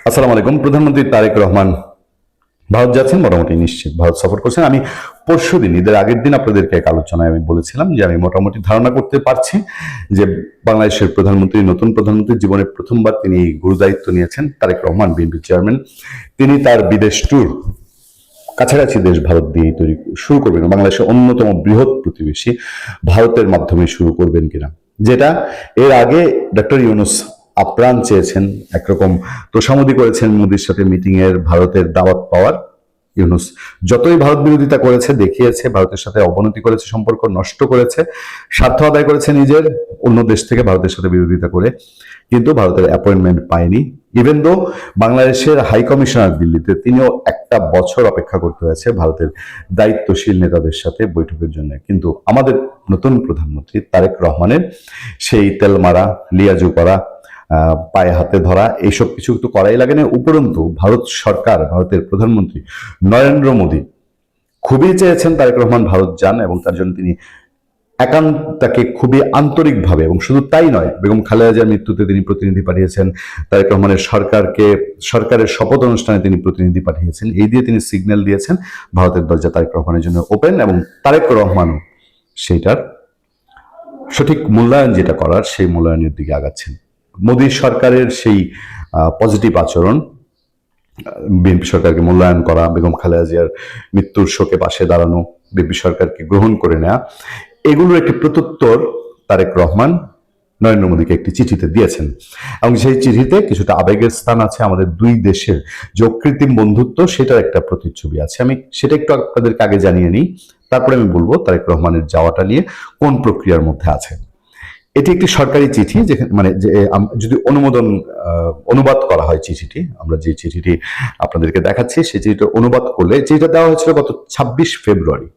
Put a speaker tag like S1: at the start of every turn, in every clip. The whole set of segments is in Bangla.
S1: আসসালামু আলাইকুম। প্রধানমন্ত্রী তারেক রহমান ভারত যাচ্ছেন, মোটামুটি নিশ্চিত ভারত সফর করছেন। আমি পরশুদিন, ঈদের আগের দিন আপনাদেরকে এক আলোচনায় আমি বলেছিলাম যে আমি মোটামুটি ধারণা করতে পারছি যে বাংলাদেশের প্রধানমন্ত্রী, নতুন প্রধানমন্ত্রী, জীবনে প্রথমবার তিনি গুরু দায়িত্ব নিয়েছেন। তারেক রহমান, বিএনপি চেয়ারম্যান, তিনি তার বিদেশ ট্যুর কাছাকাছি দেশ ভারত দিয়ে তৈরি শুরু করবেন, বাংলাদেশের অন্যতম বৃহৎ প্রতিবেশী ভারতের মাধ্যমে শুরু করবেন কিনা, যেটা এর আগে ডক্টর ইউনূস আপ্রাণ চেয়েছেন। একরকম তোষামোদী করেছেন মোদির সাথে মিটিং এর, ভারতের দাওয়াত পাওয়ার। ইউনূস যতই ভারত বিরোধিতা করেছে, দেখিয়েছে, ভারতের সাথে অবনতি করেছে, সম্পর্ক নষ্ট করেছে, স্বার্থ আদায় করেছে নিজের, অন্য দেশ থেকে ভারতের সাথে বিরোধিতা করে, কিন্তু ভারতের অ্যাপয়েন্টমেন্ট পায়নি। ইভেন দো বাংলাদেশের হাই কমিশনার দিল্লিতে, তিনিও একটা বছর অপেক্ষা করতে হয়েছে ভারতের দায়িত্বশীল নেতাদের সাথে বৈঠকের জন্য। কিন্তু আমাদের নতুন প্রধানমন্ত্রী তারেক রহমানের সেই তেলমারা, লিয়াজু করা, পায়ে হাতে ধরা, এইসব কিছু তো করাই লাগে না। উপরন্তু ভারত সরকার, ভারতের প্রধানমন্ত্রী নরেন্দ্র মোদী খুবই চেয়েছেন তারেক রহমান ভারত যান, এবং তার জন্য তিনি তাকে খুবই আন্তরিকভাবে, এবং শুধু তাই নয়, বেগম খালেদা জিয়ার মৃত্যুতে তিনি প্রতিনিধি পাঠিয়েছেন, তারেক রহমানের সরকারের শপথ অনুষ্ঠানে তিনি প্রতিনিধি পাঠিয়েছেন। এই দিয়ে তিনি সিগন্যাল দিয়েছেন ভারতের দরজা তারেক রহমানের জন্য ওপেন, এবং তারেক রহমানও সেইটার সঠিক মূল্যায়ন যেটা করার, সেই মূল্যায়নের দিকে আগাচ্ছেন। মোদী সরকারের সেই পজিটিভ আচরণ, বিএনপি সরকারকে মূল্যায়ন করা, বেগম খালেদা জিয়ার মৃত্যুর শোকে পাশে দাঁড়ানো, বিএনপি সরকারকে গ্রহণ করে নেওয়া, এগুলোর একটি প্রত্যুত্তর তারেক রহমান নরেন্দ্র মোদীকে একটি চিঠিতে দিয়েছেন। এবং সেই চিঠিতে কিছুটা আবেগের স্থান আছে, আমাদের দুই দেশের যে অকৃত্রিম বন্ধুত্ব, সেটার একটা প্রতিচ্ছবি আছে। আমি সেটা একটু আপনাদেরকে আগে জানিয়ে নিই, তারপরে আমি বলবো তারেক রহমানের যাওয়াটা নিয়ে কোন প্রক্রিয়ার মধ্যে আছে। এটি একটি সরকারি চিঠি, যেখানে মানে যে যদি অনুবাদ করা হয় চিঠিটি, আমরা যে চিঠিটি আপনাদেরকে দেখাচ্ছি, সেই চিঠিটা অনুবাদ করলে, যেটা দেওয়া হয়েছিল গত 26 ফেব্রুয়ারি,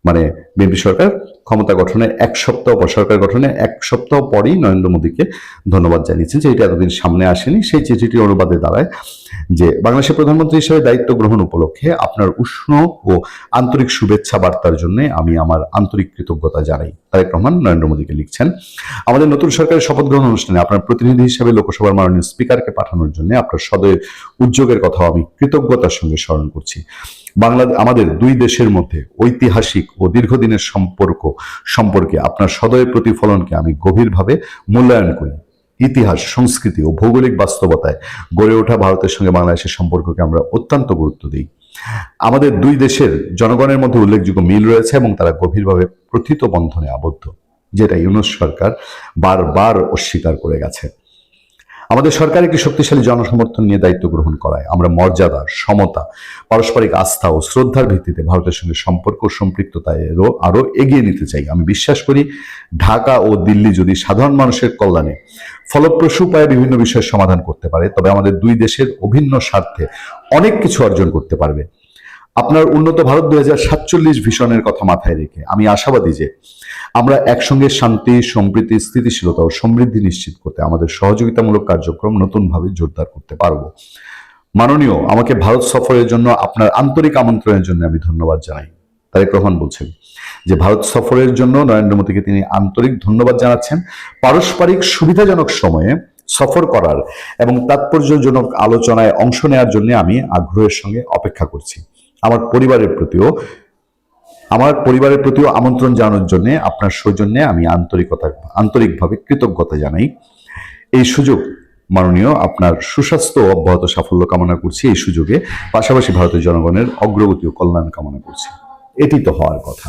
S1: মানে বিএনপি সরকার ক্ষমতা গঠনের এক সপ্তাহ পর, সরকার গঠনের এক সপ্তাহ পরেই নরেন্দ্র মোদীকে ধন্যবাদ জানিয়েছেন যে এটা এতদিন সামনে আসেনি। সেই চিঠিটি অনুবাদে দাঁড়ায় যে বাংলাদেশের প্রধানমন্ত্রী হিসেবে দায়িত্ব গ্রহণ উপলক্ষে আপনার উষ্ণ ও আন্তরিক শুভেচ্ছা বার্তার জন্য আমি আমার আন্তরিক কৃতজ্ঞতা জানাই। তারেক রহমান নরেন্দ্র মোদীকে লিখছেন, আমাদের নতুন সরকারের শপথ গ্রহণ অনুষ্ঠানে আপনার প্রতিনিধি হিসেবে লোকসভার মাননীয় স্পিকারকে পাঠানোর জন্য আপনার সদয় উদ্যোগের কথাও আমি কৃতজ্ঞতার সঙ্গে স্মরণ করছি। আমাদের দুই দেশের মধ্যে ঐতিহাসিক ও দীর্ঘদিনের সম্পর্কে আপনার সদয় প্রতিফলনকে আমি গভীরভাবে মূল্যায়ন করি। ইতিহাস, সংস্কৃতি ও ভৌগোলিক বাস্তবতায় গড়ে ওঠা ভারতের সঙ্গে বাংলাদেশের সম্পর্ককে আমরা অত্যন্ত গুরুত্ব দিই। আমাদের দুই দেশের জনগণের মধ্যে উল্লেখযোগ্য মিল রয়েছে এবং তারা গভীরভাবে প্রথিত বন্ধনে আবদ্ধ, যেটা ইউনূস সরকার বারবার অস্বীকার করে গেছে। আমাদের সরকার একটি শক্তিশালী জনসমর্থন নিয়ে দায়িত্ব গ্রহণ করায় আমরা মর্যাদা, সমতা, পারস্পরিক আস্থা ও শ্রদ্ধার ভিত্তিতে ভারতের সঙ্গে সম্পর্ক সম্পৃক্ততায় আরো এগিয়ে নিতে চাই। আমি বিশ্বাস করি ঢাকা ও দিল্লি যদি সাধারণ মানুষের কল্যাণে ফলপ্রসূ উপায়ে বিভিন্ন বিষয়ের সমাধান করতে পারে, তবে আমাদের দুই দেশের অভিন্ন স্বার্থে অনেক কিছু অর্জন করতে পারবে। আপনার উন্নত ভারত 2047 ভিশনের কথা মাথায় রেখে আমি আশাবাদী যে আমরা একসঙ্গে শান্তি, সম্প্রীতি, স্থিতিশীলতা ও সমৃদ্ধি নিশ্চিত করতে আমাদের সহযোগিতামূলক কার্যক্রম নতুনভাবে জোরদার করতে পারবো। মাননীয়, আমাকে ভারত সফরের জন্য আপনার আন্তরিক আমন্ত্রণের জন্য আমি ধন্যবাদ জানাই। তারেক রহমান বলছেন যে ভারত সফরের জন্য নরেন্দ্র মোদীকে তিনি আন্তরিক ধন্যবাদ জানাচ্ছেন। পারস্পরিক সুবিধাজনক সময়ে সফর করার এবং তাৎপর্যজনক আলোচনায় অংশ নেওয়ার জন্য আমি আগ্রহের সঙ্গে অপেক্ষা করছি। আমার পরিবারের প্রতিও আমন্ত্রণ জানানোর জন্য আপনার সৌজন্যে আমি আন্তরিকভাবে কৃতজ্ঞতা জানাই। এই সুযোগ মাননীয়, আপনার সুস্বাস্থ্য ও অব্যাহত সাফল্য কামনা করছি এই সুযোগে, পাশাপাশি ভারতের জনগণের অগ্রগতি ও কল্যাণ কামনা করছি। এটি তো হওয়ার কথা।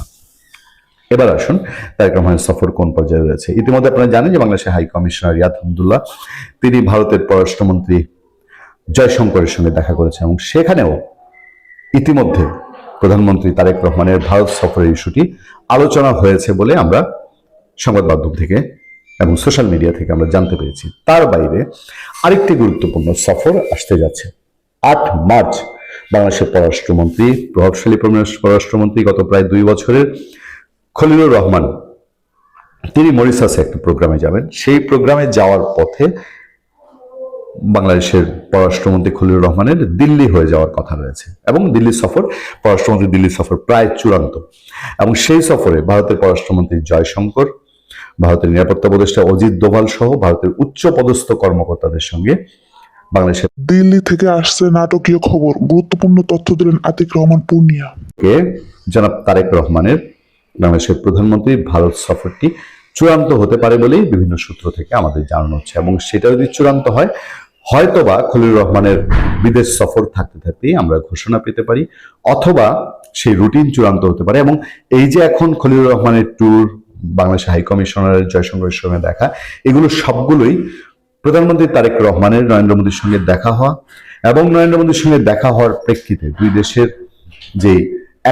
S1: এবার আসুন তারেক রহমানের সফর কোন পর্যায়ে রয়েছে। ইতিমধ্যে আপনারা জানেন যে বাংলাদেশের হাই কমিশনার রিয়াদ আব্দুল্লাহ, তিনি ভারতের পররাষ্ট্রমন্ত্রী জয়শঙ্করের সঙ্গে দেখা করেছেন, এবং সেখানেও ইতিমধ্যে প্রধানমন্ত্রী তারেক রহমানের ভারত সফরের ইস্যুটি আলোচনা হয়েছে বলে আমরা সংবাদ মাধ্যম থেকে এবং সোশ্যাল মিডিয়া থেকে আমরা জানতে পেরেছি। তার বাইরে আরেকটি গুরুত্বপূর্ণ সফর আসতে যাচ্ছে। 8 মার্চ বাংলাদেশের পররাষ্ট্রমন্ত্রী, প্রভাবশালী পররাষ্ট্রমন্ত্রী, গত প্রায় 2 বছরের খলিলুর রহমান, তিনি মরিশাসে একটা প্রোগ্রামে যাবেন। সেই প্রোগ্রামে যাওয়ার পথে বাংলাদেশের পররাষ্ট্রমন্ত্রী খলিলুর রহমানের দিল্লি হয়ে যাওয়ার কথা রয়েছে, এবং পররাষ্ট্রমন্ত্রী দিল্লি সফর প্রায় চূড়ান্ত। এবং সেই সফরে ভারতের পররাষ্ট্রমন্ত্রী জয়শঙ্কর, ভারতের নিরাপত্তা উপদেষ্টা অজিত দোভাল সহ ভারতের উচ্চ পদস্থ কর্মকর্তাদের সঙ্গে বাংলাদেশের
S2: দিল্লি থেকে আসছে নাটকীয় খবর, গুরুত্বপূর্ণ তথ্য দিলেন আতিক রহমান পূর্ণিয়া।
S1: জনাব তারেক রহমানের বাংলাদেশের প্রধানমন্ত্রী ভারত সফরটি চূড়ান্ত হতে পারে বলেই বিভিন্ন সূত্র থেকে আমাদের জানানো হচ্ছে, এবং সেটা যদি চূড়ান্ত হয়, হয়তোবা খলিলুর রহমানের বিদেশ সফর থাকতে থাকতেই আমরা ঘোষণা পেতে পারি, অথবা সেই রুটিন চূড়ান্ত হতে পারে। এবং এই যে এখন খলিলুর রহমানের ট্যুর, বাংলাদেশ হাই কমিশনারের জয়শঙ্করের সঙ্গে দেখা, এগুলো সবগুলোই প্রধানমন্ত্রী তারেক রহমানের নরেন্দ্র মোদীর সঙ্গে দেখা হওয়া, এবং নরেন্দ্র মোদীর সঙ্গে দেখা হওয়ার প্রেক্ষিতে দুই দেশের যে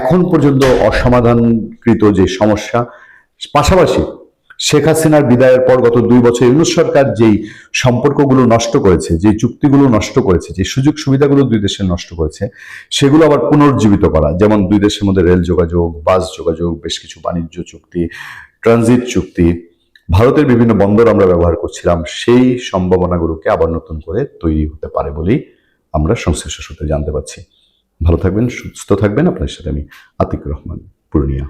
S1: এখন পর্যন্ত অসমাধানকৃত যে সমস্যা, পাশাপাশি শেখ হাসিনার বিদায়ের পর গত 2 বছর ইউনূস সরকার যেই সম্পর্কগুলো নষ্ট করেছে, যে চুক্তিগুলো নষ্ট করেছে, যে সুযোগ সুবিধাগুলো দুই দেশের নষ্ট করেছে, সেগুলো আবার পুনর্জীবিত করা, যেমন দুই দেশের মধ্যে রেল যোগাযোগ, বাস যোগাযোগ, বেশ কিছু বাণিজ্য চুক্তি, ট্রানজিট চুক্তি, ভারতের বিভিন্ন বন্দর আমরা ব্যবহার করছিলাম, সেই সম্ভাবনাগুলোকে আবার নতুন করে তৈরি হতে পারে বলেই আমরা সংশ্লিষ্ট সূত্রে জানতে পারছি। ভালো থাকবেন, সুস্থ থাকবেন। আপনার সাথে আমি আতিক রহমান পূর্ণিয়া।